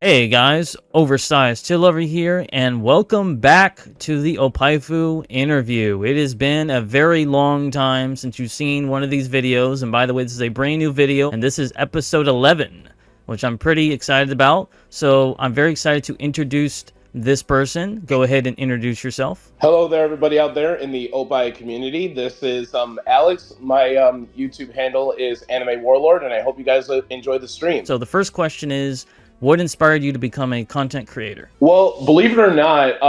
Hey guys, Oversized Chill over here, and welcome back to the Oppaifu interview. It has been a very long time since you've seen one of these videos, and by the way, this is a brand new video, and this is episode 11, which I'm pretty excited about. So I'm very excited to introduce this person. Go ahead and introduce yourself. Hello there, everybody out there in the Oppai community. This is Alex. My YouTube handle is AnimeWarLord, and I hope you guys enjoy the stream. So the first question is, what inspired you to become a content creator? Well, believe it or not,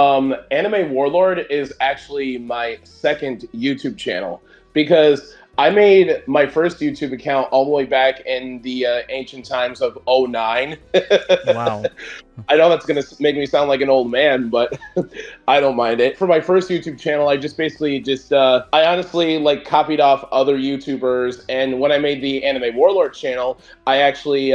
AnimeWarLord is actually my second YouTube channel because I made my first YouTube account all the way back in the ancient times of '09. Wow. I know that's going to make me sound like an old man, but I don't mind it. For my first YouTube channel, I just basically I honestly copied off other YouTubers. And when I made the AnimeWarLord channel, I actually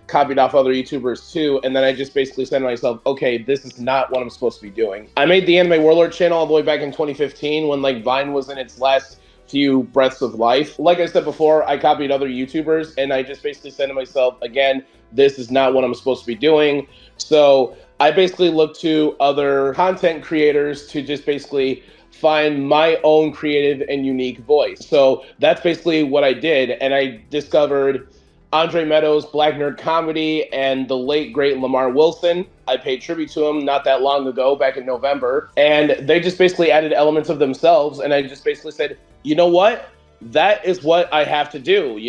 copied off other YouTubers too. And then I just basically said to myself, okay, this is not what I'm supposed to be doing. I made the AnimeWarLord channel all the way back in 2015 when Vine was in its last few breaths of life. Like I said before, I copied other YouTubers and I just basically said to myself, again, this is not what I'm supposed to be doing. So I basically looked to other content creators to just basically find my own creative and unique voice. So that's basically what I did. And I discovered Andre Meadows' Black Nerd Comedy and the late, great Lamar Wilson. I paid tribute to him not that long ago, back in November. And they just basically added elements of themselves. And I just basically said, you know what? That is what I have to do.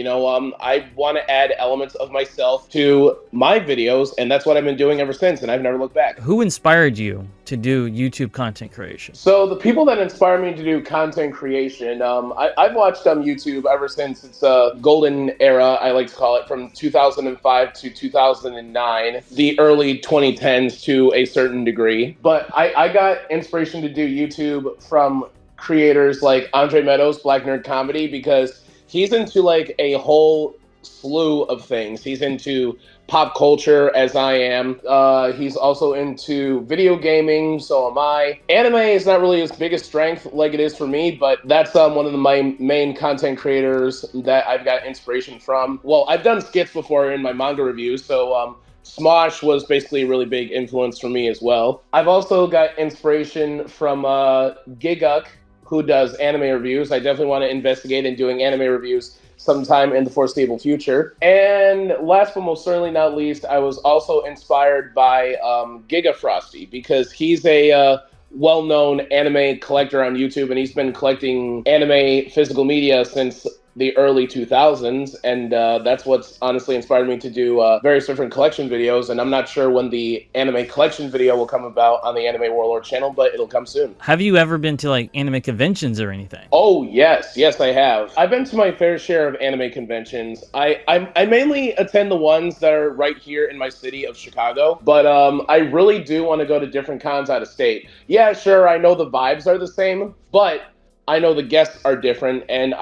I want to add elements of myself to my videos, and that's what I've been doing ever since, and I've never looked back. Who inspired you to do YouTube content creation? So the people that inspire me to do content creation, I've watched YouTube ever since its golden era, I like to call it, from 2005 to 2009, the early 2010s to a certain degree. But I got inspiration to do YouTube from creators like Andre Meadows, Black Nerd Comedy, because he's into a whole slew of things. He's into pop culture, as I am. He's also into video gaming, so am I. Anime is not really his biggest strength like it is for me, but that's one of my main content creators that I've got inspiration from. Well, I've done skits before in my manga reviews, so Smosh was basically a really big influence for me as well. I've also got inspiration from Giguk, who does anime reviews. I definitely want to investigate in doing anime reviews sometime in the foreseeable future. And last but most certainly not least, I was also inspired by Giga Frosty, because he's a well-known anime collector on YouTube, and he's been collecting anime physical media since the early 2000s, and that's what's honestly inspired me to do various different collection videos. And I'm not sure when the anime collection video will come about on the AnimeWarLord channel, but it'll come soon. Have you ever been to anime conventions or anything? Oh yes, I have. I've been to my fair share of anime conventions. I mainly attend the ones that are right here in my city of Chicago, but I really do want to go to different cons out of state. Yeah, sure, I know the vibes are the same, but I know the guests are different, and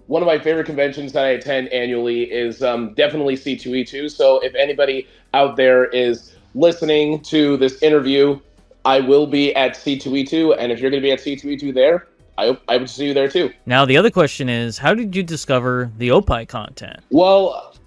one of my favorite conventions that I attend annually is definitely C2E2. So if anybody out there is listening to this interview, I will be at C2E2, and if you're going to be at C2E2 there, I would see you there too. Now, the other question is, how did you discover the Oppai content? Well,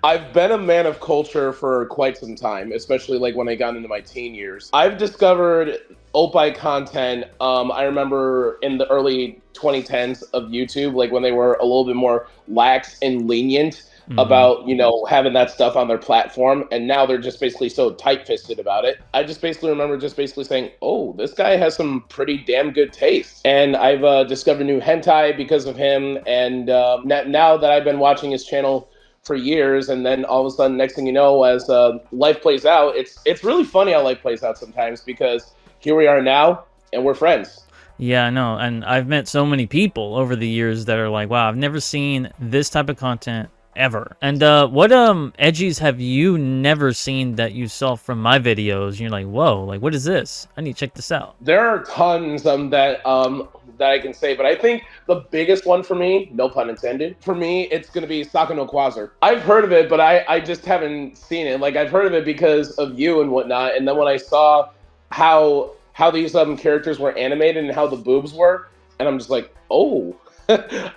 I've been a man of culture for quite some time, especially when I got into my teen years. I've discovered Oppai content, I remember in the early 2010s of YouTube, when they were a little bit more lax and lenient about, having that stuff on their platform. And now they're just basically so tight-fisted about it. I just basically remember saying, oh, this guy has some pretty damn good taste. And I've discovered new hentai because of him. And now that I've been watching his channel for years, and then all of a sudden, next thing you know, as life plays out, it's really funny how life plays out sometimes, because here we are now, and we're friends. Yeah, I know. And I've met so many people over the years that are like, wow, I've never seen this type of content ever. And what edgies have you never seen that you saw from my videos? And you're like, whoa, what is this? I need to check this out. There are tons that I can say, but I think the biggest one for me, no pun intended, for me, it's going to be Saka no Quasar. I've heard of it, but I just haven't seen it. I've heard of it because of you and whatnot, and then when I saw how these characters were animated and how the boobs were, and I'm just like, oh,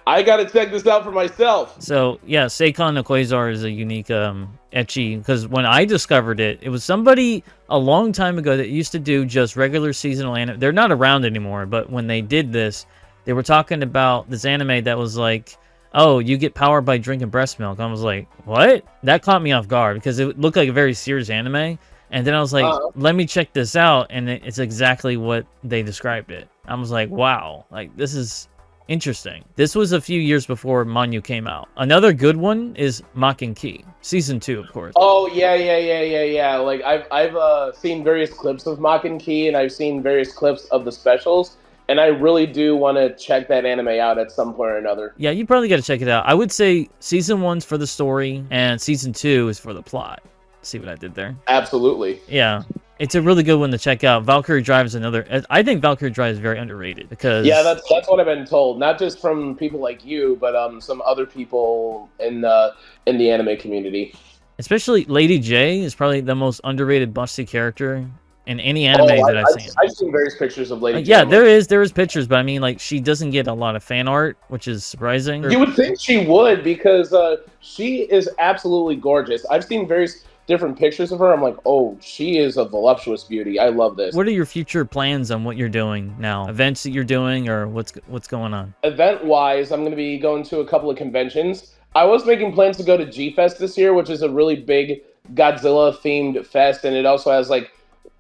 I gotta check this out for myself. So yeah, Seikon no Quasar is a unique ecchi, because when I discovered it, it was somebody a long time ago that used to do just regular seasonal anime. They're not around anymore, but when they did this, they were talking about this anime that was like, oh, you get power by drinking breast milk. I was like, what? That caught me off guard because it looked like a very serious anime. And then I was like, let me check this out, and it's exactly what they described it. I was like, wow, like this is interesting. This was a few years before Manyu came out. Another good one is Makin Ki, season 2, of course. Oh yeah. Like I've seen various clips of Makin Key, and I've seen various clips of the specials, and I really do want to check that anime out at some point or another. Yeah, you probably got to check it out. I would say season 1's for the story, and season 2 is for the plot. See what I did there? Absolutely. Yeah. It's a really good one to check out. Valkyrie Drive is another. I think Valkyrie Drive is very underrated because that's what I've been told. Not just from people like you, but some other people in the anime community. Especially Lady J is probably the most underrated busty character in any anime that I've seen. I've seen various pictures of Lady J. Yeah, there is pictures, but I mean, like, she doesn't get a lot of fan art, which is surprising. You would think she would, because she is absolutely gorgeous. I've seen various different pictures of her. I'm like, oh, she is a voluptuous beauty. I love this. What are your future plans on what you're doing now? Events that you're doing, or what's going on? Event-wise, I'm going to be going to a couple of conventions. I was making plans to go to G-Fest this year, which is a really big Godzilla-themed fest, and it also has, like,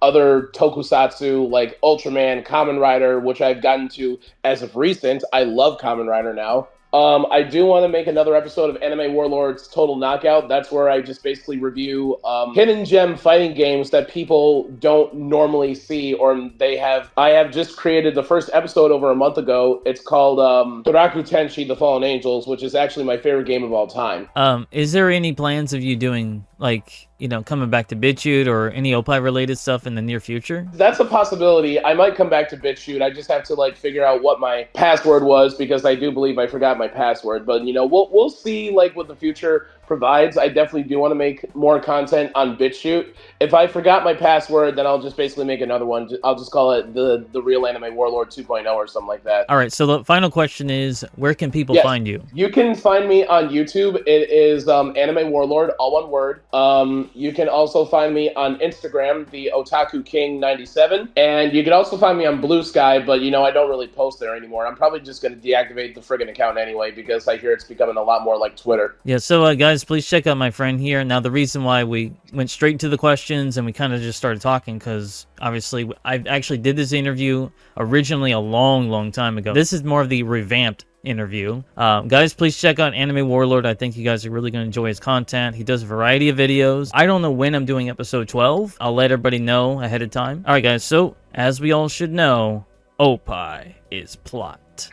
other tokusatsu, like Ultraman, Kamen Rider, which I've gotten to as of recent. I love Kamen Rider now. I do want to make another episode of AnimeWarLord's Total Knockout. That's where I just basically review hidden gem fighting games that people don't normally see, or I have just created the first episode over a month ago. It's called Toraku Tenshi: The Fallen Angels, which is actually my favorite game of all time. Is there any plans of you doing, like, you know, coming back to BitChute or any Oppai related stuff in the near future? That's a possibility. I might come back to BitChute. I just have to, like, figure out what my password was, because I do believe I forgot my password. But, you know, we'll see, like, what the future provides. I definitely do want to make more content on BitChute. If I forgot my password, then I'll just basically make another one. I'll just call it the Real Anime Warlord 2.0 or something like that. All right, so the final question is, where can people find you? You can find me on YouTube. It is AnimeWarLord, all one word. You can also find me on Instagram, the Otaku King 97, and you can also find me on Blue Sky, but, you know, I don't really post there anymore. I'm probably just going to deactivate the friggin' account anyway, because I hear it's becoming a lot more like Twitter. Yeah, so guys, please check out my friend here. Now, the reason why we went straight to the questions and we kind of just started talking, because obviously I actually did this interview originally a long time ago. This is more of the revamped interview. Guys, please check out AnimeWarLord. I think you guys are really going to enjoy his content. He does a variety of videos. I don't know when I'm doing episode 12. I'll let everybody know ahead of time. All right, guys, so as we all should know, Oppai is plot.